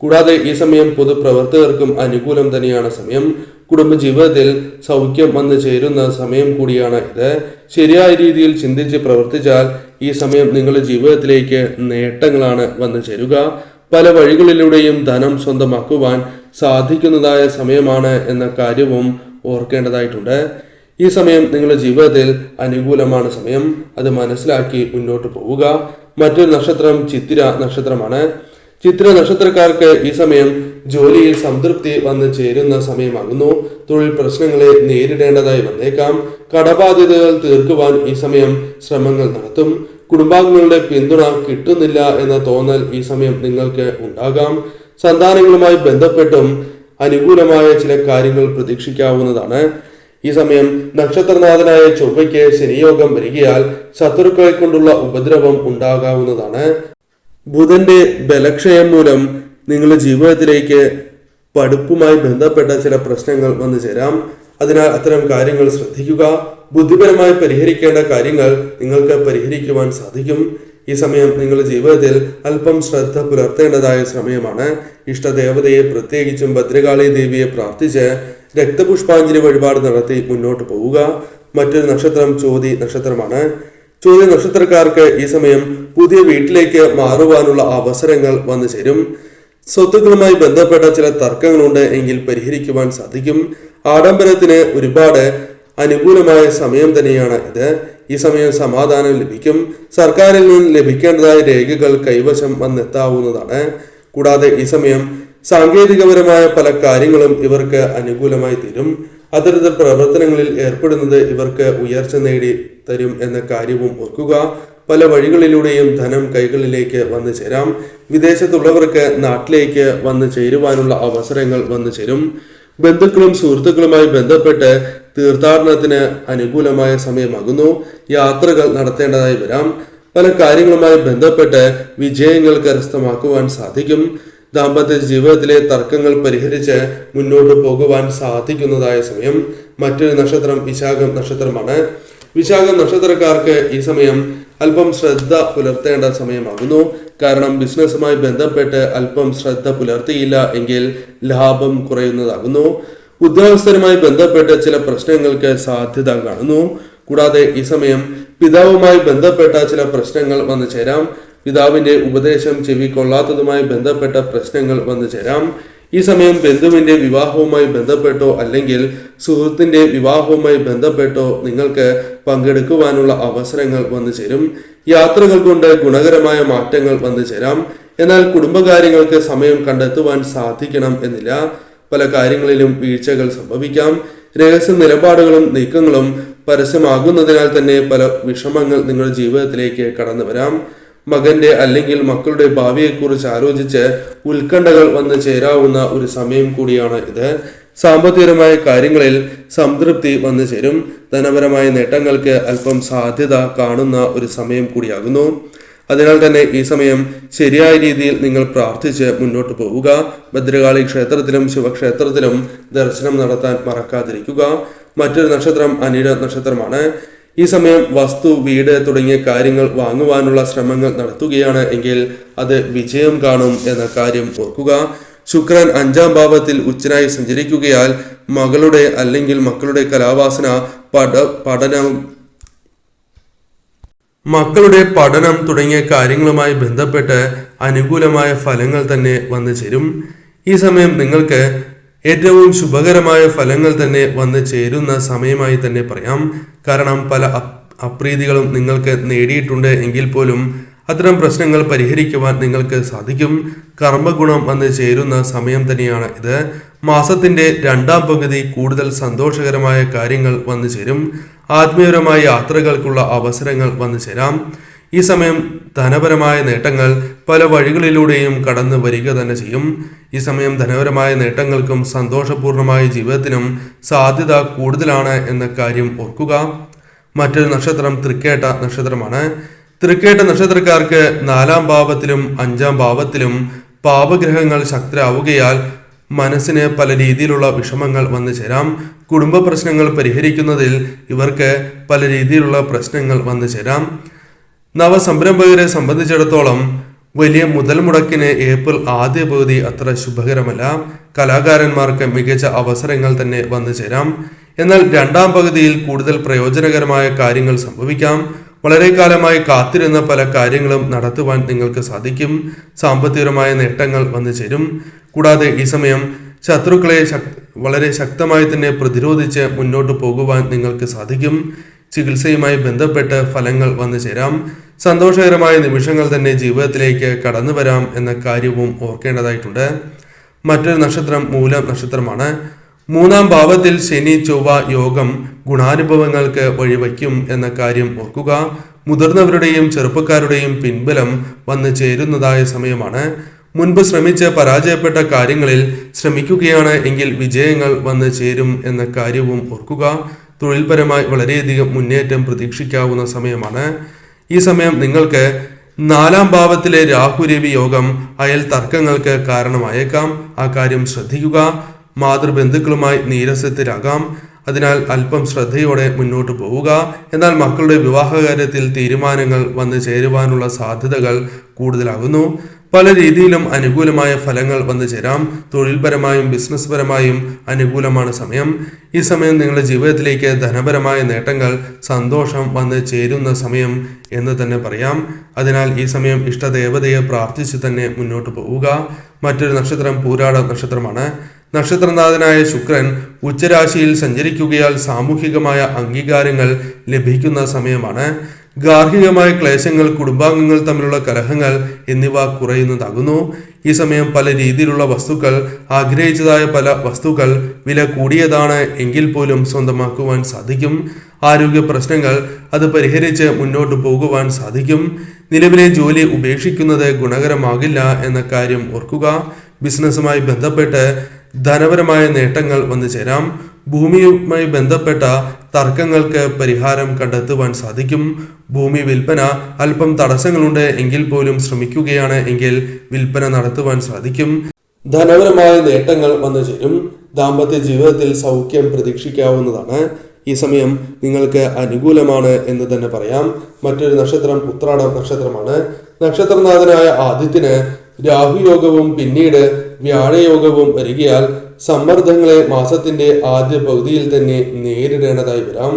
കൂടാതെ ഈ സമയം പൊതുപ്രവർത്തകർക്കും അനുകൂലം തന്നെയാണ് സമയം. കുടുംബജീവിതത്തിൽ സൗഖ്യം വന്നു ചേരുന്ന സമയം കൂടിയാണ് ഇത്. ശരിയായ രീതിയിൽ ചിന്തിച്ച് പ്രവർത്തിച്ചാൽ ഈ സമയം നിങ്ങളുടെ ജീവിതത്തിലേക്ക് നേട്ടങ്ങളാണ് വന്നു ചേരുക. പല വഴികളിലൂടെയും ധനം സ്വന്തമാക്കുവാൻ സാധിക്കുന്നതായ സമയമാണ് എന്ന കാര്യവും ഓർക്കേണ്ടതായിട്ടുണ്ട്. ഈ സമയം നിങ്ങളുടെ ജീവിതത്തിൽ അനുകൂലമാണ് സമയം. അത് മനസ്സിലാക്കി മുന്നോട്ട് പോവുക. മറ്റൊരു നക്ഷത്രം ചിത്തിര നക്ഷത്രമാണ്. ചിത്തിര നക്ഷത്രക്കാർക്ക് ഈ സമയം ജോലിയിൽ സംതൃപ്തി വന്നു ചേരുന്ന സമയമാകുന്നു. തൊഴിൽ പ്രശ്നങ്ങളെ നേരിടേണ്ടതായി വന്നേക്കാം. കടബാധ്യതകൾ തീർക്കുവാൻ ഈ സമയം ശ്രമങ്ങൾ നടത്തും. കുടുംബാംഗങ്ങളുടെ പിന്തുണ കിട്ടുന്നില്ല എന്ന തോന്നൽ ഈ സമയം നിങ്ങൾക്ക് ഉണ്ടാകാം. സന്താനങ്ങളുമായി ബന്ധപ്പെട്ടും അനുകൂലമായ ചില കാര്യങ്ങൾ പ്രതീക്ഷിക്കാവുന്നതാണ്. ഈ സമയം നക്ഷത്രനാഥനായ ചൊവ്വയ്ക്ക് ശനിയോഗം വരികയാൽ ശത്രുക്കളെ കൊണ്ടുള്ള ഉപദ്രവം ഉണ്ടാകാവുന്നതാണ്. ബുധന്റെ ബലക്ഷയം മൂലം നിങ്ങളുടെ ജീവിതത്തിലേക്ക് പഠിപ്പുമായി ബന്ധപ്പെട്ട ചില പ്രശ്നങ്ങൾ വന്നു ചേരാം. അതിനാൽ അത്തരം കാര്യങ്ങൾ ശ്രദ്ധിക്കുക. ബുദ്ധിപരമായി പരിഹരിക്കേണ്ട കാര്യങ്ങൾ നിങ്ങൾക്ക് പരിഹരിക്കുവാൻ സാധിക്കും. ഈ സമയം നിങ്ങളുടെ ജീവിതത്തിൽ അല്പം ശ്രദ്ധ പുലർത്തേണ്ടതായ സമയമാണ്. ഇഷ്ടദേവതയെ പ്രത്യേകിച്ചും ഭദ്രകാളി ദേവിയെ പ്രാർത്ഥിച്ച് രക്തപുഷ്പാഞ്ജലി വഴിപാട് നടത്തി മുന്നോട്ട് പോവുക. മറ്റൊരു നക്ഷത്രം ചോതി നക്ഷത്രമാണ്. ചോതി നക്ഷത്രക്കാർക്ക് ഈ സമയം പുതിയ വീട്ടിലേക്ക് മാറുവാനുള്ള അവസരങ്ങൾ വന്നു ചേരും. സ്വത്തുക്കളുമായി ബന്ധപ്പെട്ട ചില തർക്കങ്ങളുണ്ട് എങ്കിൽ പരിഹരിക്കുവാൻ സാധിക്കും. ആഡംബരത്തിന് ഒരുപാട് അനുകൂലമായ സമയം തന്നെയാണ് ഇത്. ഈ സമയം സമാധാനം ലഭിക്കും. സർക്കാരിൽ നിന്ന് ലഭിക്കേണ്ടതായ രേഖകൾ കൈവശം വന്നെത്താവുന്നതാണ്. കൂടാതെ ഈ സമയം സാങ്കേതികപരമായ പല കാര്യങ്ങളും ഇവർക്ക് അനുകൂലമായി തീരും. അത്തരത്തിൽ പ്രവർത്തനങ്ങളിൽ ഏർപ്പെടുന്നത് ഇവർക്ക് ഉയർച്ച നേടി തരും എന്ന കാര്യവും ഓർക്കുക. പല വഴികളിലൂടെയും ധനം കൈകളിലേക്ക് വന്നു ചേരാം. വിദേശത്തുള്ളവർക്ക് നാട്ടിലേക്ക് വന്നു ചേരുവാനുള്ള അവസരങ്ങൾ വന്നു ചേരും. ബന്ധുക്കളും സുഹൃത്തുക്കളുമായി ബന്ധപ്പെട്ട് തീർത്ഥാടനത്തിന് അനുകൂലമായ സമയമാകുന്നു. യാത്രകൾ നടത്തേണ്ടതായി വരാം. പല കാര്യങ്ങളുമായി ബന്ധപ്പെട്ട് വിജയങ്ങൾ കരസ്ഥമാക്കുവാൻ സാധിക്കും. ദാമ്പത്യ ജീവിതത്തിലെ തർക്കങ്ങൾ പരിഹരിച്ച് മുന്നോട്ട് പോകുവാൻ സാധിക്കുന്നതായ സമയം. മറ്റൊരു നക്ഷത്രം വിശാഖം നക്ഷത്രമാണ്. വിശാഖം നക്ഷത്രക്കാർക്ക് ഈ സമയം അല്പം ശ്രദ്ധ പുലർത്തേണ്ട സമയമാകുന്നു. കാരണം ബിസിനസ്സുമായി ബന്ധപ്പെട്ട് അല്പം ശ്രദ്ധ പുലർത്തിയില്ല എങ്കിൽ ലാഭം കുറയുന്നതാകുന്നു. ഉദ്യോഗസ്ഥരുമായി ബന്ധപ്പെട്ട് ചില പ്രശ്നങ്ങൾക്ക് സാധ്യത കാണുന്നു. കൂടാതെ ഈ സമയം പിതാവുമായി ബന്ധപ്പെട്ട ചില പ്രശ്നങ്ങൾ വന്നു ചേരാം. പിതാവിന്റെ ഉപദേശം ചെവിക്കൊള്ളാത്തതുമായി ബന്ധപ്പെട്ട പ്രശ്നങ്ങൾ വന്നു ചേരാം. ഈ സമയം ബന്ധുവിന്റെ വിവാഹവുമായി ബന്ധപ്പെട്ടോ അല്ലെങ്കിൽ സുഹൃത്തിന്റെ വിവാഹവുമായി ബന്ധപ്പെട്ടോ നിങ്ങൾക്ക് പങ്കെടുക്കുവാനുള്ള അവസരങ്ങൾ വന്നു ചേരും. യാത്രകൾ കൊണ്ട് ഗുണകരമായ മാറ്റങ്ങൾ വന്നു ചേരാം. എന്നാൽ കുടുംബകാര്യങ്ങൾക്ക് സമയം കണ്ടെത്തുവാൻ സാധിക്കണം എന്നില്ല. പല കാര്യങ്ങളിലും വീഴ്ചകൾ സംഭവിക്കാം. രഹസ്യ നിലപാടുകളും നീക്കങ്ങളും പരസ്യമാകുന്നതിനാൽ തന്നെ പല വിഷമങ്ങൾ നിങ്ങളുടെ ജീവിതത്തിലേക്ക് കടന്നു വരാം. മകന്റെ അല്ലെങ്കിൽ മക്കളുടെ ഭാവിയെക്കുറിച്ച് ആലോചിച്ച് ഉത്കണ്ഠകൾ വന്നു ചേരാവുന്ന ഒരു സമയം കൂടിയാണ് ഇത്. സാമ്പത്തികപരമായ കാര്യങ്ങളിൽ സംതൃപ്തി വന്നു ചേരും. ധനപരമായ നേട്ടങ്ങൾക്ക് അല്പം സാധ്യത കാണുന്ന ഒരു സമയം കൂടിയാകുന്നു. അതിനാൽ തന്നെ ഈ സമയം ശരിയായ രീതിയിൽ നിങ്ങൾ പ്രാർത്ഥിച്ച് മുന്നോട്ട് പോവുക. ഭദ്രകാളി ക്ഷേത്രത്തിലും ശിവക്ഷേത്രത്തിലും ദർശനം നടത്താൻ മറക്കാതിരിക്കുക. മറ്റൊരു നക്ഷത്രം അനിഴ നക്ഷത്രമാണ്. ഈ സമയം വസ്തു, വീട് തുടങ്ങിയ കാര്യങ്ങൾ വാങ്ങുവാനുള്ള ശ്രമങ്ങൾ നടത്തുകയാണ് എങ്കിൽ അത് വിജയം കാണും എന്ന കാര്യം ഓർക്കുക. ശുക്രൻ 5ാം ഭാവത്തിൽ ഉച്ചനായി സഞ്ചരിക്കുകയാൽ മകളുടെ അല്ലെങ്കിൽ മക്കളുടെ കലാവാസന, പഠനം തുടങ്ങിയ കാര്യങ്ങളുമായി ബന്ധപ്പെട്ട് അനുകൂലമായ ഫലങ്ങൾ തന്നെ വന്നു ചേരും. ഈ സമയം നിങ്ങൾക്ക് ഏറ്റവും ശുഭകരമായ ഫലങ്ങൾ തന്നെ വന്നു ചേരുന്ന സമയമായി തന്നെ പറയാം. കാരണം പല അപ്രീതികളും നിങ്ങൾക്ക് നേടിയിട്ടുണ്ട് എങ്കിൽ പോലും അത്തരം പ്രശ്നങ്ങൾ പരിഹരിക്കുവാൻ നിങ്ങൾക്ക് സാധിക്കും. കർമ്മഗുണം വന്നു ചേരുന്ന സമയം തന്നെയാണ് ഇത്. മാസത്തിന്റെ 2ാം പകുതി കൂടുതൽ സന്തോഷകരമായ കാര്യങ്ങൾ വന്നു ചേരും. ആത്മീയപരമായ യാത്രകൾക്കുള്ള അവസരങ്ങൾ വന്നു ചേരാം. ഈ സമയം ധനപരമായ നേട്ടങ്ങൾ പല വഴികളിലൂടെയും കടന്നു വരിക തന്നെ ചെയ്യും. ഈ സമയം ധനപരമായ നേട്ടങ്ങൾക്കും സന്തോഷപൂർണമായ ജീവിതത്തിനും സാധ്യത കൂടുതലാണ് എന്ന കാര്യം ഓർക്കുക. മറ്റൊരു നക്ഷത്രം തൃക്കേട്ട നക്ഷത്രമാണ്. തൃക്കേട്ട നക്ഷത്രക്കാർക്ക് 4ാം ഭാവത്തിലും 5ാം ഭാവത്തിലും പാപഗ്രഹങ്ങൾ ശക്തരാവുകയാൽ മനസ്സിന് പല രീതിയിലുള്ള വിഷമങ്ങൾ വന്നു ചേരാം. കുടുംബ പ്രശ്നങ്ങൾ പരിഹരിക്കുന്നതിൽ ഇവർക്ക് പല രീതിയിലുള്ള പ്രശ്നങ്ങൾ വന്നു ചേരാം. നവസംരംഭകരെ സംബന്ധിച്ചിടത്തോളം വലിയ മുതൽ മുടക്കിന് ഏപ്രിൽ ആദ്യ പകുതി അത്ര ശുഭകരമല്ല. കലാകാരന്മാർക്ക് മികച്ച അവസരങ്ങൾ തന്നെ വന്നു ചേരാം. എന്നാൽ രണ്ടാം പകുതിയിൽ കൂടുതൽ പ്രയോജനകരമായ കാര്യങ്ങൾ സംഭവിക്കാം. വളരെ കാലമായി കാത്തിരുന്ന പല കാര്യങ്ങളും നടത്തുവാൻ നിങ്ങൾക്ക് സാധിക്കും. സാമ്പത്തികപരമായ നേട്ടങ്ങൾ വന്നു ചേരും. കൂടാതെ ഈ സമയം ശത്രുക്കളെ വളരെ ശക്തമായി തന്നെ പ്രതിരോധിച്ച് മുന്നോട്ട് പോകുവാൻ നിങ്ങൾക്ക് സാധിക്കും. ചികിത്സയുമായി ബന്ധപ്പെട്ട് ഫലങ്ങൾ വന്നു ചേരാം. സന്തോഷകരമായ നിമിഷങ്ങൾ തന്നെ ജീവിതത്തിലേക്ക് കടന്നു വരാം എന്ന കാര്യവും ഓർക്കേണ്ടതായിട്ടുണ്ട്. മറ്റൊരു നക്ഷത്രം മൂലം നക്ഷത്രമാണ്. മൂന്നാം ഭാവത്തിൽ ശനി ചൊവ്വ യോഗം ഗുണാനുഭവങ്ങൾക്ക് വഴിവയ്ക്കും എന്ന കാര്യം ഓർക്കുക. മുതിർന്നവരുടെയും ചെറുപ്പക്കാരുടെയും പിൻബലം വന്നു ചേരുന്നതായ സമയമാണ്. മുൻപ് ശ്രമിച്ച് പരാജയപ്പെട്ട കാര്യങ്ങളിൽ ശ്രമിക്കുകയാണ് എങ്കിൽ വിജയങ്ങൾ വന്നു ചേരും എന്ന കാര്യവും ഓർക്കുക. തൊഴിൽപരമായി വളരെയധികം മുന്നേറ്റം പ്രതീക്ഷിക്കാവുന്ന സമയമാണ്. ഈ സമയം നിങ്ങൾക്ക് നാലാം ഭാവത്തിലെ രാഹുരവി യോഗം അയൽ തർക്കങ്ങൾക്ക് കാരണമായേക്കാം. ആ കാര്യം ശ്രദ്ധിക്കുക. മാതൃബന്ധുക്കളുമായി നീരസത്തിലാകാം. അതിനാൽ അല്പം ശ്രദ്ധയോടെ മുന്നോട്ട് പോവുക. എന്നാൽ മക്കളുടെ വിവാഹകാര്യത്തിൽ തീരുമാനങ്ങൾ വന്നു ചേരുവാനുള്ള സാധ്യതകൾ കൂടുതലാകുന്നു. പല രീതിയിലും അനുകൂലമായ ഫലങ്ങൾ വന്നു ചേരാം. തൊഴിൽപരമായും ബിസിനസ് പരമായും അനുകൂലമാണ് സമയം. ഈ സമയം നിങ്ങളുടെ ജീവിതത്തിലേക്ക് ധനപരമായ നേട്ടങ്ങൾ, സന്തോഷം വന്ന് ചേരുന്ന സമയം എന്ന് തന്നെ പറയാം. അതിനാൽ ഈ സമയം ഇഷ്ടദേവതയെ പ്രാർത്ഥിച്ച് തന്നെ മുന്നോട്ട് പോവുക. മറ്റൊരു നക്ഷത്രം പൂരാട നക്ഷത്രമാണ്. നക്ഷത്രനാഥനായ ശുക്രൻ ഉച്ചരാശിയിൽ സഞ്ചരിക്കുകയാൽ സാമൂഹികമായ അംഗീകാരങ്ങൾ ലഭിക്കുന്ന സമയമാണ്. ഗാർഹികമായ ക്ലേശങ്ങൾ, കുടുംബാംഗങ്ങൾ തമ്മിലുള്ള കലഹങ്ങൾ എന്നിവ കുറയുന്നതാകുന്നു. ഈ സമയം പല രീതിയിലുള്ള വസ്തുക്കൾ, ആഗ്രഹിച്ചതായ പല വസ്തുക്കൾ വില കൂടിയതാണ് എങ്കിൽ പോലും സ്വന്തമാക്കുവാൻ സാധിക്കും. ആരോഗ്യ പ്രശ്നങ്ങൾ അത് പരിഹരിച്ച് മുന്നോട്ട് പോകുവാൻ സാധിക്കും. നിലവിലെ ജോലി ഉപേക്ഷിക്കുന്നത് ഗുണകരമാകില്ല എന്ന കാര്യം ഓർക്കുക. ബിസിനസ്സുമായി ബന്ധപ്പെട്ട് ധനപരമായ നേട്ടങ്ങൾ വന്നു ചേരാം. ഭൂമിയുമായി ബന്ധപ്പെട്ട തർക്കങ്ങൾക്ക് പരിഹാരം കണ്ടെത്തുവാൻ സാധിക്കും. ഭൂമി വിൽപ്പന അല്പം തടസ്സങ്ങളുണ്ട് എങ്കിൽ പോലും ശ്രമിക്കുകയാണ് എങ്കിൽ വിൽപ്പന നടത്തുവാൻ സാധിക്കും. ധനപരമായ നേട്ടങ്ങൾ വന്നു ചേരും. ദാമ്പത്യ ജീവിതത്തിൽ സൗഖ്യം പ്രതീക്ഷിക്കാവുന്നതാണ്. ഈ സമയം നിങ്ങൾക്ക് അനുകൂലമാണ് എന്ന് തന്നെ പറയാം. മറ്റൊരു നക്ഷത്രം ഉത്രാടം നക്ഷത്രമാണ്. നക്ഷത്രനാഥനായ ആദിത്യന് രാഹുയോഗവും പിന്നീട് വ്യാഴയോഗവും വരികയാൽ സമ്മർദ്ദങ്ങളെ മാസത്തിന്റെ ആദ്യ പകുതിയിൽ തന്നെ നേരിടേണ്ടതായി വരാം.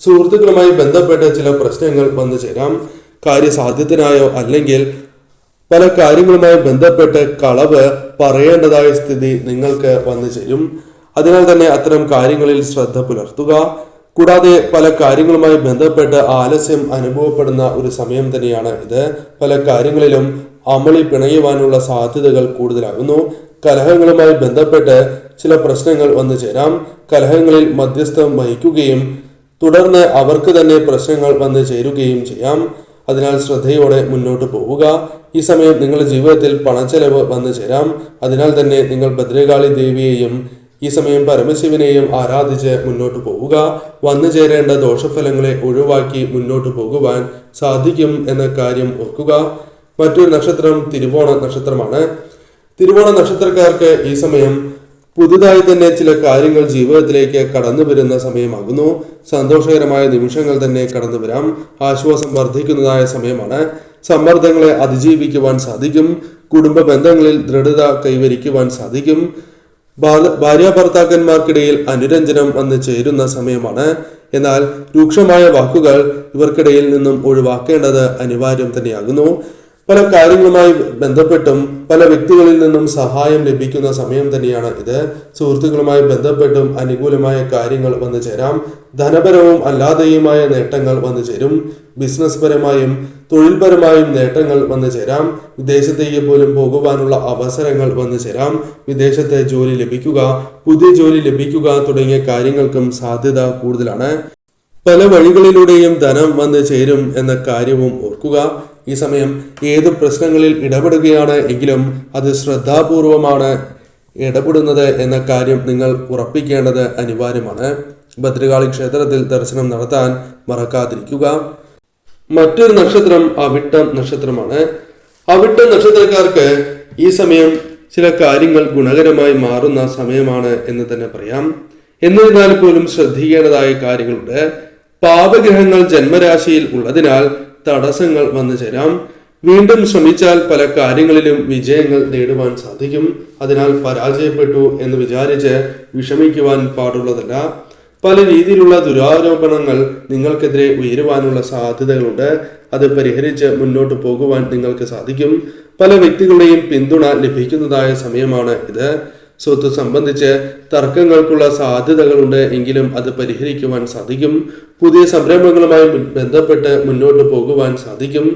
സുഹൃത്തുക്കളുമായി ബന്ധപ്പെട്ട് ചില പ്രശ്നങ്ങൾ വന്നു ചേരാം. കാര്യസാധ്യത്തിനായോ അല്ലെങ്കിൽ പല കാര്യങ്ങളുമായി ബന്ധപ്പെട്ട് കളവ് പറയേണ്ടതായ സ്ഥിതി നിങ്ങൾക്ക് വന്നു ചേരും. അതിനാൽ തന്നെ അത്തരം കാര്യങ്ങളിൽ ശ്രദ്ധ പുലർത്തുക. കൂടാതെ പല കാര്യങ്ങളുമായി ബന്ധപ്പെട്ട് ആലസ്യം അനുഭവപ്പെടുന്ന ഒരു സമയം തന്നെയാണ് ഇത്. പല കാര്യങ്ങളിലും അമളി പിണയുവാനുള്ള സാധ്യതകൾ കൂടുതലാകുന്നു. കലഹങ്ങളുമായി ബന്ധപ്പെട്ട് ചില പ്രശ്നങ്ങൾ വന്നു ചേരാം. കലഹങ്ങളിൽ മധ്യസ്ഥം വഹിക്കുകയും തുടർന്ന് അവർക്ക് തന്നെ പ്രശ്നങ്ങൾ വന്നു ചേരുകയും ചെയ്യാം. അതിനാൽ ശ്രദ്ധയോടെ മുന്നോട്ട് പോവുക. ഈ സമയം നിങ്ങളുടെ ജീവിതത്തിൽ പണച്ചെലവ് വന്നു ചേരാം. അതിനാൽ തന്നെ നിങ്ങൾ ഭദ്രകാളി ദേവിയെയും ഈ സമയം പരമശിവനെയും ആരാധിച്ച് മുന്നോട്ട് പോവുക. വന്നു ചേരേണ്ട ദോഷഫലങ്ങളെ ഒഴിവാക്കി മുന്നോട്ട് പോകുവാൻ സാധിക്കും എന്ന കാര്യം ഓർക്കുക. മറ്റൊരു നക്ഷത്രം തിരുവോണ നക്ഷത്രമാണ്. തിരുവോണ നക്ഷത്രക്കാർക്ക് ഈ സമയം പുതുതായി തന്നെ ചില കാര്യങ്ങൾ ജീവിതത്തിലേക്ക് കടന്നു വരുന്ന സമയമാകുന്നു. സന്തോഷകരമായ നിമിഷങ്ങൾ തന്നെ കടന്നു വരാം. ആശ്വാസം വർദ്ധിക്കുന്നതായ സമയമാണ്. സമ്മർദ്ദങ്ങളെ അതിജീവിക്കുവാൻ സാധിക്കും. കുടുംബ ബന്ധങ്ങളിൽ ദൃഢത കൈവരിക്കുവാൻ സാധിക്കും. ഭാര്യ ഭർത്താക്കന്മാർക്കിടയിൽ അനുരഞ്ജനം വന്ന് ചേരുന്ന സമയമാണ്. എന്നാൽ രൂക്ഷമായ വാക്കുകൾ ഇവർക്കിടയിൽ നിന്നും ഒഴിവാക്കേണ്ടത് അനിവാര്യം തന്നെയാകുന്നു. പല കാര്യങ്ങളുമായി ബന്ധപ്പെട്ടും പല വ്യക്തികളിൽ നിന്നും സഹായം ലഭിക്കുന്ന സമയം തന്നെയാണ് ഇത്. സുഹൃത്തുക്കളുമായി ബന്ധപ്പെട്ടും അനുകൂലമായ കാര്യങ്ങൾ വന്നു ചേരാം. ധനപരവും അല്ലാതെയുമായ നേട്ടങ്ങൾ വന്നു ചേരും. ബിസിനസ് പരമായും തൊഴിൽപരമായും നേട്ടങ്ങൾ വന്നു ചേരാം. വിദേശത്തേക്ക് പോലും പോകുവാനുള്ള അവസരങ്ങൾ വന്നു ചേരാം. വിദേശത്തെ ജോലി ലഭിക്കുക, പുതിയ ജോലി ലഭിക്കുക തുടങ്ങിയ കാര്യങ്ങൾക്കും സാധ്യത കൂടുതലാണ്. പല വഴികളിലൂടെയും ധനം വന്നു ചേരും എന്ന കാര്യവും ഓർക്കുക. ഈ സമയം ഏത് പ്രശ്നങ്ങളിൽ ഇടപെടുകയാണ് എങ്കിലും അത് ശ്രദ്ധാപൂർവമാണ് ഇടപെടുന്നത് എന്ന കാര്യം നിങ്ങൾ ഉറപ്പിക്കേണ്ടത് അനിവാര്യമാണ്. ഭദ്രകാളി ക്ഷേത്രത്തിൽ ദർശനം നടത്താൻ മറക്കാതിരിക്കുക. മറ്റൊരു നക്ഷത്രം അവിട്ടം നക്ഷത്രമാണ്. അവിട്ട നക്ഷത്രക്കാർക്ക് ഈ സമയം ചില കാര്യങ്ങൾ ഗുണകരമായി മാറുന്ന സമയമാണ് എന്ന് തന്നെ പറയാം. എന്നിരുന്നാൽ പോലും ശ്രദ്ധിക്കേണ്ടതായ കാര്യങ്ങളുണ്ട്. പാപഗ്രഹങ്ങൾ ജന്മരാശിയിൽ ഉള്ളതിനാൽ തടസ്സങ്ങൾ വന്നു ചേരാം. വീണ്ടും ശ്രമിച്ചാൽ പല കാര്യങ്ങളിലും വിജയങ്ങൾ നേടുവാൻ സാധിക്കും. അതിനാൽ പരാജയപ്പെട്ടു എന്ന് വിചാരിച്ച് വിഷമിക്കുവാൻ പാടുള്ളതല്ല. പല രീതിയിലുള്ള ദുരാരോപണങ്ങൾ നിങ്ങൾക്കെതിരെ ഉയരുവാനുള്ള സാധ്യതകളുണ്ട്. അത് പരിഹരിച്ച് മുന്നോട്ട് പോകുവാൻ നിങ്ങൾക്ക് സാധിക്കും. പല വ്യക്തികളുടെയും പിന്തുണ ലഭിക്കുന്നതായ സമയമാണ് ഇത്. സ്വത്ത് സംബന്ധിച്ച് തർക്കങ്ങൾക്കുള്ള സാധ്യതകളുണ്ട്, എങ്കിലും അത് പരിഹരിക്കുവാൻ സാധിക്കും. പുതിയ സംരംഭങ്ങളുമായി ബന്ധപ്പെട്ട് മുന്നോട്ട് പോകുവാൻ സാധിക്കും.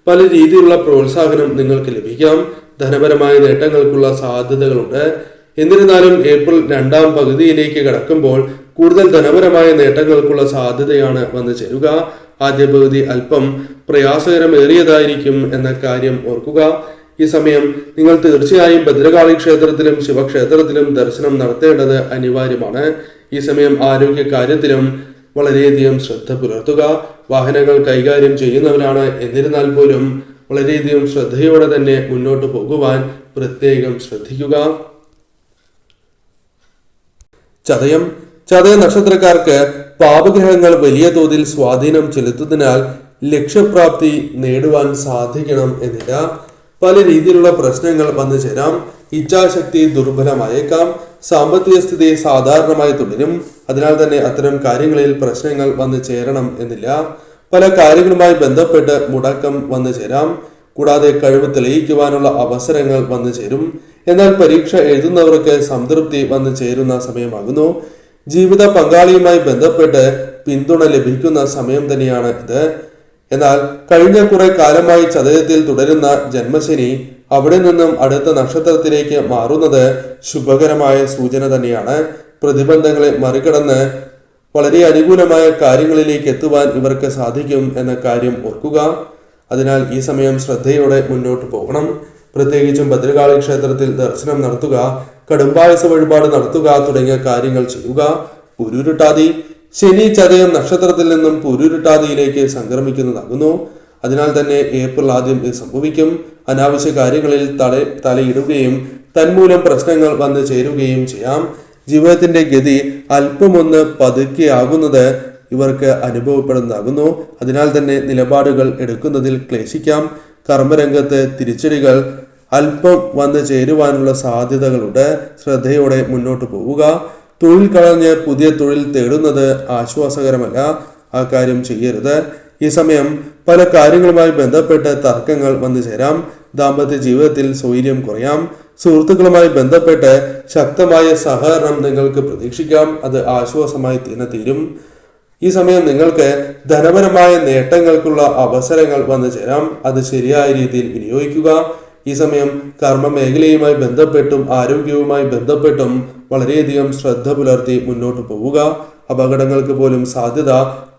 പല രീതിയിലുള്ള പ്രോത്സാഹനം നിങ്ങൾക്ക് ലഭിക്കാം. ധനപരമായ നേട്ടങ്ങൾക്കുള്ള സാധ്യതകളുണ്ട്. എന്നിരുന്നാലും ഏപ്രിൽ രണ്ടാം പകുതിയിലേക്ക് കടക്കുമ്പോൾ കൂടുതൽ ധനപരമായ നേട്ടങ്ങൾക്കുള്ള സാധ്യതയാണ് വന്നു ചേരുക. ആദ്യ പകുതി അല്പം പ്രയാസകരമേറിയതായിരിക്കും എന്ന കാര്യം ഓർക്കുക. ഈ സമയം നിങ്ങൾ തീർച്ചയായും ഭദ്രകാളി ക്ഷേത്രത്തിലും ശിവക്ഷേത്രത്തിലും ദർശനം നടത്തേണ്ടത് അനിവാര്യമാണ്. ഈ സമയം ആരോഗ്യ കാര്യത്തിലും വളരെയധികം ശ്രദ്ധ പുലർത്തുക. വാഹനങ്ങൾ കൈകാര്യം ചെയ്യുന്നവരാണ്, എന്നിരുന്നാൽ പോലും വളരെയധികം ശ്രദ്ധയോടെ തന്നെ മുന്നോട്ട് പോകുവാൻ പ്രത്യേകം ശ്രദ്ധിക്കുക. ചതയ നക്ഷത്രക്കാർക്ക് പാപഗ്രഹങ്ങൾ വലിയ തോതിൽ സ്വാധീനം ചെലുത്തുന്നതിനാൽ ലക്ഷ്യപ്രാപ്തി നേടുവാൻ സാധിക്കണം എന്നില്ല. പല രീതിയിലുള്ള പ്രശ്നങ്ങൾ വന്നു ചേരാം. ഇച്ഛാശക്തി ദുർബലമായേക്കാം. സാമ്പത്തിക സ്ഥിതി സാധാരണമായി തുടരും. അതിനാൽ തന്നെ അത്തരം കാര്യങ്ങളിൽ പ്രശ്നങ്ങൾ വന്നു ചേരണം എന്നില്ല. പല കാര്യങ്ങളുമായി ബന്ധപ്പെട്ട് മുടക്കം വന്നു ചേരാം. കൂടാതെ കഴിവ് തെളിയിക്കുവാനുള്ള അവസരങ്ങൾ വന്നു ചേരും. എന്നാൽ പരീക്ഷ എഴുതുന്നവർക്ക് സംതൃപ്തി വന്നു ചേരുന്ന സമയമാകുന്നു. ജീവിത പങ്കാളിയുമായി ബന്ധപ്പെട്ട് പിന്തുണ ലഭിക്കുന്ന സമയം തന്നെയാണ് ഇത്. എന്നാൽ കഴിഞ്ഞ കുറെ കാലമായി ചതയത്തിൽ തുടരുന്ന ജന്മശനി അവിടെ നിന്നും അടുത്ത നക്ഷത്രത്തിലേക്ക് മാറുന്നത് ശുഭകരമായ സൂചന തന്നെയാണ്. പ്രതിബന്ധങ്ങളെ മറികടന്ന് വളരെ അനുകൂലമായ കാര്യങ്ങളിലേക്ക് എത്തുവാൻ ഇവർക്ക് സാധിക്കും എന്ന കാര്യം ഓർക്കുക. അതിനാൽ ഈ സമയം ശ്രദ്ധയോടെ മുന്നോട്ട് പോകണം. പ്രത്യേകിച്ചും ഭദ്രകാളി ക്ഷേത്രത്തിൽ ദർശനം നടത്തുക, കടുംപായസ വഴിപാട് നടത്തുക തുടങ്ങിയ കാര്യങ്ങൾ ചെയ്യുക. പുരുരുട്ടാതി ശനി ചതയം നക്ഷത്രത്തിൽ നിന്നും പുരുരുട്ടാതിയിലേക്ക് സംക്രമിക്കുന്നതാകുന്നു. അതിനാൽ തന്നെ ഏപ്രിൽ ആദ്യം ഇത് സംഭവിക്കും. അനാവശ്യ കാര്യങ്ങളിൽ തലയിടുകയും തന്മൂലം പ്രശ്നങ്ങൾ വന്നു ചേരുകയും ചെയ്യാം. ജീവിതത്തിന്റെ ഗതി അല്പമൊന്ന് പതുക്കെയാകുന്നത് ഇവർക്ക് അനുഭവപ്പെടുന്നതാകുന്നു. അതിനാൽ തന്നെ നിലപാടുകൾ എടുക്കുന്നതിൽ ക്ലേശിക്കാം. കർമ്മരംഗത്ത് തിരിച്ചടികൾ അല്പം വന്നു ചേരുവാനുള്ള സാധ്യതകളുണ്ട്. ശ്രദ്ധയോടെ മുന്നോട്ട് പോവുക. തൊഴിൽ കളഞ്ഞ് പുതിയ തൊഴിൽ തേടുന്നത് ആശ്വാസകരമല്ല. ആ കാര്യം ചെയ്യരുത്. ഈ സമയം പല കാര്യങ്ങളുമായി ബന്ധപ്പെട്ട് തർക്കങ്ങൾ വന്നു ചേരാം. ദാമ്പത്യ ജീവിതത്തിൽ സ്വൈര്യം കുറയാം. സുഹൃത്തുക്കളുമായി ബന്ധപ്പെട്ട് ശക്തമായ സഹകരണം നിങ്ങൾക്ക് പ്രതീക്ഷിക്കാം. അത് ആശ്വാസമായി തീരും. ഈ സമയം നിങ്ങൾക്ക് ധനപരമായ നേട്ടങ്ങൾക്കുള്ള അവസരങ്ങൾ വന്നു ചേരാം. അത് ശരിയായ രീതിയിൽ വിനിയോഗിക്കുക. ഈ സമയം കർമ്മ മേഖലയുമായി ബന്ധപ്പെട്ടും ആരോഗ്യവുമായി ബന്ധപ്പെട്ടും വളരെയധികം ശ്രദ്ധ പുലർത്തി മുന്നോട്ട് പോവുക. അപകടങ്ങൾക്ക് പോലും സാധ്യത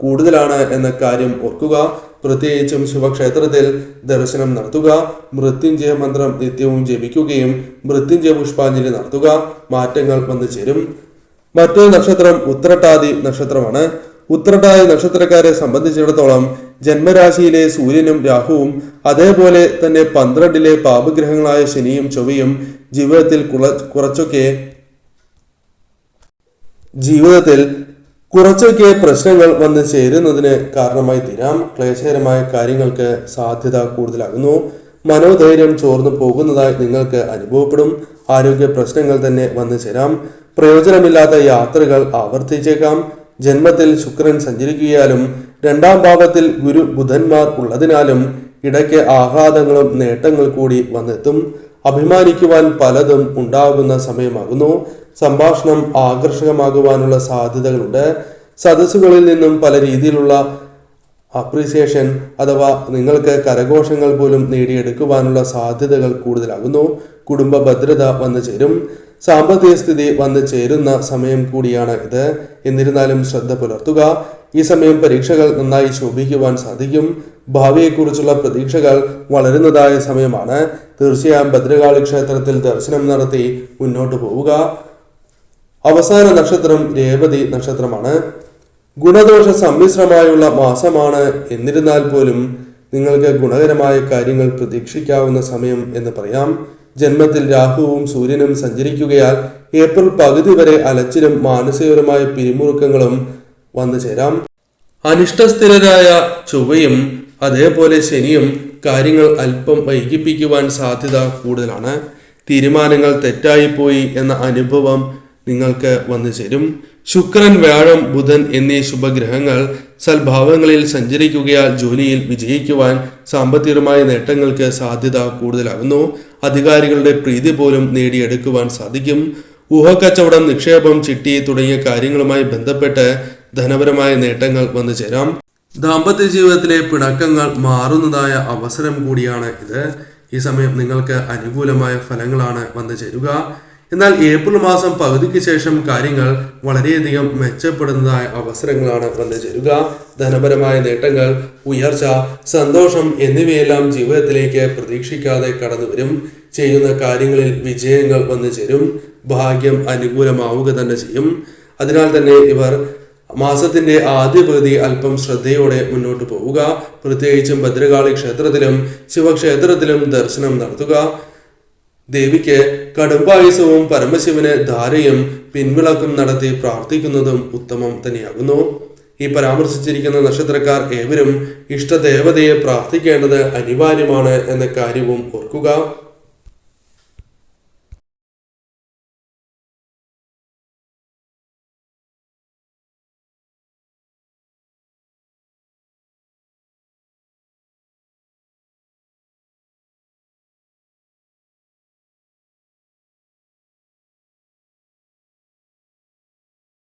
കൂടുതലാണ് എന്ന കാര്യം ഓർക്കുക. പ്രത്യേകിച്ചും ശിവക്ഷേത്രത്തിൽ ദർശനം നടത്തുക. മൃത്യുഞ്ജയ മന്ത്രം നിത്യവും ജപിക്കുകയും മൃത്യുഞ്ജയ പുഷ്പാഞ്ജലി നടത്തുക. മാറ്റങ്ങൾ വന്നു ചേരും. മറ്റൊരു നക്ഷത്രം ഉത്രട്ടാതി നക്ഷത്രമാണ്. ഉത്രട്ടാതി നക്ഷത്രക്കാരെ സംബന്ധിച്ചിടത്തോളം ജന്മരാശിയിലെ സൂര്യനും രാഹുവും അതേപോലെ തന്നെ 12 പാപഗ്രഹങ്ങളായ ശനിയും ചൊവ്വയും ജീവിതത്തിൽ കുറച്ചൊക്കെ പ്രശ്നങ്ങൾ വന്ന് ചേരുന്നതിന് കാരണമായി തീരാം. ക്ലേശകരമായ കാര്യങ്ങൾക്ക് സാധ്യത കൂടുതലാകുന്നു. മനോധൈര്യം ചോർന്നു പോകുന്നതായി നിങ്ങൾക്ക് അനുഭവപ്പെടും. ആരോഗ്യ പ്രശ്നങ്ങൾ തന്നെ വന്നു ചേരാം. പ്രയോജനമില്ലാത്ത യാത്രകൾ ആവർത്തിച്ചേക്കാം. ജന്മത്തിൽ ശുക്രൻ സഞ്ചരിക്കുകയാലും രണ്ടാം ഭാവത്തിൽ ഗുരു ബുധന്മാർ ഉള്ളതിനാലും ഇടയ്ക്ക് ആഹ്ലാദങ്ങളും നേട്ടങ്ങൾ കൂടി വന്നെത്തും. അഭിമാനിക്കുവാൻ പലതും ഉണ്ടാകുന്ന സമയമാകുന്നു. സംഭാഷണം ആകർഷകമാകുവാനുള്ള സാധ്യതകളുണ്ട്. സദസ്സുകളിൽ നിന്നും പല രീതിയിലുള്ള അപ്രീസിയേഷൻ അഥവാ നിങ്ങൾക്ക് കരഘോഷങ്ങൾ പോലും നേടിയെടുക്കുവാനുള്ള സാധ്യതകൾ കൂടുതലാകുന്നു. കുടുംബ ഭദ്രത വന്നു ചേരും. സാമ്പത്തിക സ്ഥിതി വന്നു ചേരുന്ന സമയം കൂടിയാണ് ഇത്. എന്നിരുന്നാലും ശ്രദ്ധ പുലർത്തുക. ഈ സമയം പരീക്ഷകൾ നന്നായി ശോഭിക്കുവാൻ സാധിക്കും. ഭാവിയെക്കുറിച്ചുള്ള പ്രതീക്ഷകൾ വളരുന്നതായ സമയമാണ്. തീർച്ചയായും ഭദ്രകാളി ക്ഷേത്രത്തിൽ ദർശനം നടത്തി മുന്നോട്ട് പോവുക. അവസാന നക്ഷത്രം രേവതി നക്ഷത്രമാണ്. ഗുണദോഷ സമ്മിശ്രമായുള്ള മാസമാണ്. എന്നിരുന്നാൽ പോലും നിങ്ങൾക്ക് ഗുണകരമായ കാര്യങ്ങൾ പ്രതീക്ഷിക്കാവുന്ന സമയം എന്ന് പറയാം. ജന്മത്തിൽ രാഹുവും സൂര്യനും സഞ്ചരിക്കുകയാൽ ഏപ്രിൽ പകുതി വരെ അലച്ചിലും മാനസികപരമായ പിരിമുറുക്കങ്ങളും വന്നു ചേരാം. അനിഷ്ടസ്ഥിരരായ ചൊവ്വയും അതേപോലെ ശനിയും കാര്യങ്ങൾ അല്പം വൈകിപ്പിക്കുവാൻ സാധ്യത കൂടുതലാണ്. തീരുമാനങ്ങൾ തെറ്റായിപ്പോയി എന്ന അനുഭവം നിങ്ങൾക്ക് വന്നു ചേരും. ശുക്രൻ, വ്യാഴം, ബുധൻ എന്നീ ശുഭഗ്രഹങ്ങൾ സൽഭാവങ്ങളിൽ സഞ്ചരിക്കുകയാൽ ജോലിയിൽ വിജയിക്കുവാൻ സാമ്പത്തികമായ നേട്ടങ്ങൾക്ക് സാധ്യത കൂടുതലാകുന്നു. അധികാരികളുടെ പ്രീതി പോലും നേടിയെടുക്കുവാൻ സാധിക്കും. ഊഹക്കച്ചവടം, നിക്ഷേപം, ചിട്ടി തുടങ്ങിയ കാര്യങ്ങളുമായി ബന്ധപ്പെട്ട് ധനപരമായ നേട്ടങ്ങൾ വന്നു ചേരാം. ദാമ്പത്യ ജീവിതത്തിലെ പിണക്കങ്ങൾ മാറുന്നതായ അവസരം കൂടിയാണ് ഇത്. ഈ സമയം നിങ്ങൾക്ക് അനുകൂലമായ ഫലങ്ങളാണ് വന്നു ചേരുക. എന്നാൽ ഏപ്രിൽ മാസം പകുതിക്ക് ശേഷം കാര്യങ്ങൾ വളരെയധികം മെച്ചപ്പെടുന്നതായ അവസരങ്ങളാണ് വന്നു ചേരുക. ധനപരമായ നേട്ടങ്ങൾ, ഉയർച്ച, സന്തോഷം എന്നിവയെല്ലാം ജീവിതത്തിലേക്ക് പ്രതീക്ഷിക്കാതെ കടന്നു വരും. ചെയ്യുന്ന കാര്യങ്ങളിൽ വിജയങ്ങൾ വന്നു ചേരും. ഭാഗ്യം അനുകൂലമാവുക തന്നെ ചെയ്യും. അതിനാൽ തന്നെ ഇവർ മാസത്തിന്റെ ആദ്യ പകുതി അല്പം ശ്രദ്ധയോടെ മുന്നോട്ട് പോവുക. പ്രത്യേകിച്ചും ഭദ്രകാളി ക്ഷേത്രത്തിലും ശിവക്ഷേത്രത്തിലും ദർശനം നടത്തുക. ദേവിക്ക് കടുംപായസവും പരമശിവന് ധാരയും പിൻവിളക്കും നടത്തി പ്രാർത്ഥിക്കുന്നതും ഉത്തമം തന്നെയാകുന്നു. ഈ പരാമർശിച്ചിരിക്കുന്ന നക്ഷത്രക്കാർ ഏവരും ഇഷ്ടദേവതയെ പ്രാർത്ഥിക്കേണ്ടത് അനിവാര്യമാണ് എന്ന കാര്യവും ഓർക്കുക.